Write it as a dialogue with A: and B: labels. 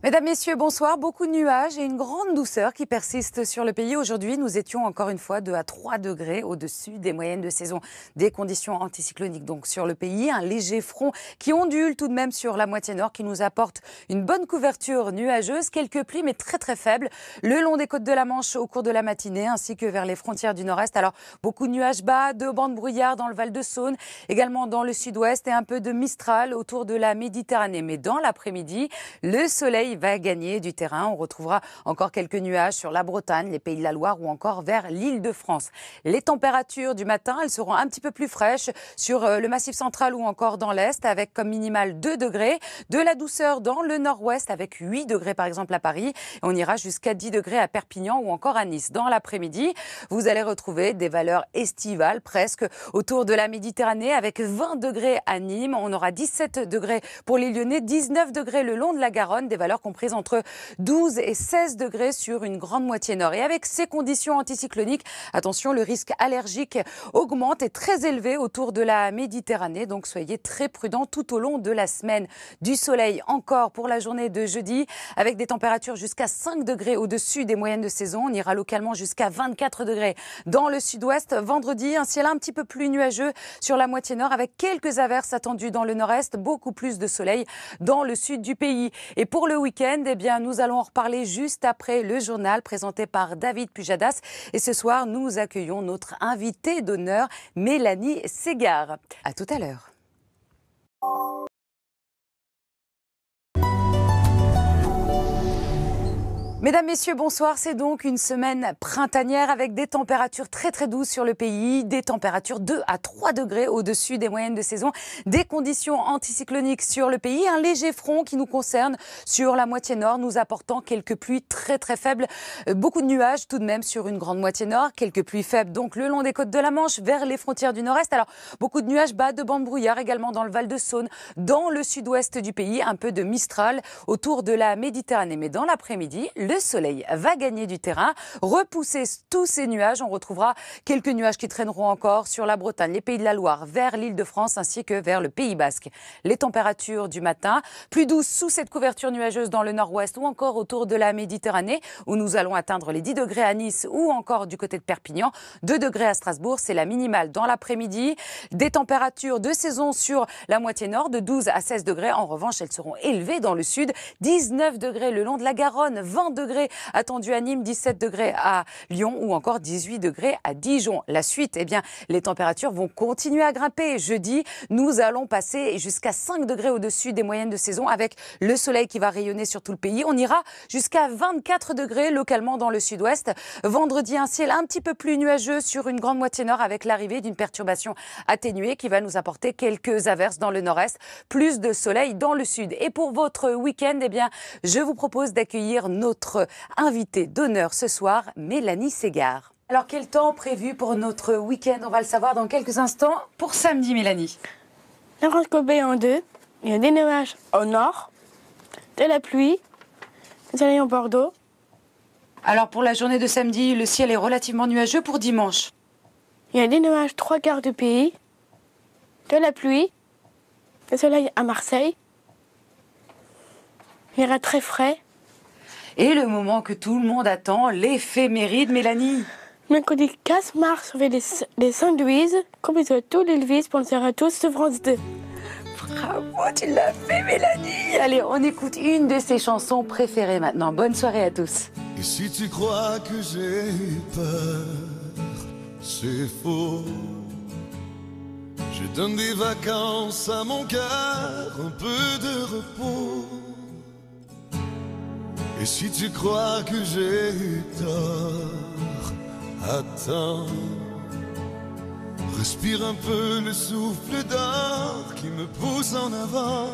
A: Mesdames, Messieurs, bonsoir. Beaucoup de nuages et une grande douceur qui persiste sur le pays. Aujourd'hui, nous étions encore une fois 2 à 3 degrés au-dessus des moyennes de saison. Des conditions anticycloniques donc sur le pays. Un léger front qui ondule tout de même sur la moitié nord qui nous apporte une bonne couverture nuageuse. Quelques pluies mais très faibles le long des côtes de la Manche au cours de la matinée ainsi que vers les frontières du nord-est. Alors, beaucoup de nuages bas, de bancs de brouillard dans le Val-de-Saône, également dans le sud-ouest et un peu de Mistral autour de la Méditerranée. Mais dans l'après-midi, le soleil va gagner du terrain. On retrouvera encore quelques nuages sur la Bretagne, les Pays de la Loire ou encore vers l'Île-de-France. Les températures du matin, elles seront un petit peu plus fraîches sur le Massif central ou encore dans l'Est avec comme minimal 2 degrés. De la douceur dans le nord-ouest avec 8 degrés par exemple à Paris. Et on ira jusqu'à 10 degrés à Perpignan ou encore à Nice. Dans l'après-midi, vous allez retrouver des valeurs estivales presque autour de la Méditerranée avec 20 degrés à Nîmes. On aura 17 degrés pour les Lyonnais, 19 degrés le long de la Garonne, des valeurs comprises entre 12 et 16 degrés sur une grande moitié nord. Et avec ces conditions anticycloniques, attention, le risque allergique augmente et très élevé autour de la Méditerranée. Donc soyez très prudents tout au long de la semaine. Du soleil encore pour la journée de jeudi avec des températures jusqu'à 5 degrés au-dessus des moyennes de saison. On ira localement jusqu'à 24 degrés dans le sud-ouest. Vendredi, un ciel un petit peu plus nuageux sur la moitié nord avec quelques averses attendues dans le nord-est. Beaucoup plus de soleil dans le sud du pays. Et pour le week-end, eh bien, nous allons en reparler juste après le journal présenté par David Pujadas. Et ce soir, nous accueillons notre invitée d'honneur, Mélanie Ségard. À tout à l'heure. Mesdames, Messieurs, bonsoir. C'est donc une semaine printanière avec des températures très douces sur le pays, des températures 2 à 3 degrés au-dessus des moyennes de saison, des conditions anticycloniques sur le pays, un léger front qui nous concerne sur la moitié nord, nous apportant quelques pluies très faibles, beaucoup de nuages tout de même sur une grande moitié nord, quelques pluies faibles donc le long des côtes de la Manche vers les frontières du nord-est. Alors, beaucoup de nuages bas, de bancs de brouillard également dans le Val-de-Saône, dans le sud-ouest du pays, un peu de Mistral autour de la Méditerranée. Mais dans l'après-midi, le soleil va gagner du terrain, repousser tous ces nuages. On retrouvera quelques nuages qui traîneront encore sur la Bretagne, les Pays de la Loire, vers l'Île-de-France ainsi que vers le Pays Basque. Les températures du matin, plus douces sous cette couverture nuageuse dans le nord-ouest ou encore autour de la Méditerranée où nous allons atteindre les 10 degrés à Nice ou encore du côté de Perpignan, 2 degrés à Strasbourg, c'est la minimale dans l'après-midi. Des températures de saison sur la moitié nord de 12 à 16 degrés. En revanche, elles seront élevées dans le sud, 19 degrés le long de la Garonne, 20 degrés attendus à Nîmes, 17 degrés à Lyon ou encore 18 degrés à Dijon. La suite, eh bien, les températures vont continuer à grimper. Jeudi, nous allons passer jusqu'à 5 degrés au-dessus des moyennes de saison avec le soleil qui va rayonner sur tout le pays. On ira jusqu'à 24 degrés localement dans le sud-ouest. Vendredi, un ciel un petit peu plus nuageux sur une grande moitié nord avec l'arrivée d'une perturbation atténuée qui va nous apporter quelques averses dans le nord-est, plus de soleil dans le sud. Et pour votre week-end, eh bien, je vous propose d'accueillir notre invitée d'honneur ce soir, Mélanie Ségard. Alors, quel temps prévu pour notre week-end? On va le savoir dans quelques instants. Pour samedi, Mélanie.
B: L'horoscope est en deux. Il y a des nuages au nord, de la pluie, le soleil en Bordeaux.
A: Alors, pour la journée de samedi, le ciel est relativement nuageux. Pour dimanche,
B: il y a des nuages 3/4 du pays, de la pluie, le soleil à Marseille. Il y aura très frais.
A: et le moment que tout le monde attend, l'éphéméride, Mélanie.
B: Mercredi 15 mars, on fait des sandwichs, comme ils ont tous les levis pour le faire à tous sur France 2.
A: Bravo, tu l'as fait, Mélanie. Allez, on écoute une de ses chansons préférées maintenant. Bonne soirée à tous.
C: Et si tu crois que j'ai peur, c'est faux. Je donne des vacances à mon cœur, un peu de repos. Et si tu crois que j'ai eu tort, attends. Respire un peu le souffle d'or qui me pousse en avant.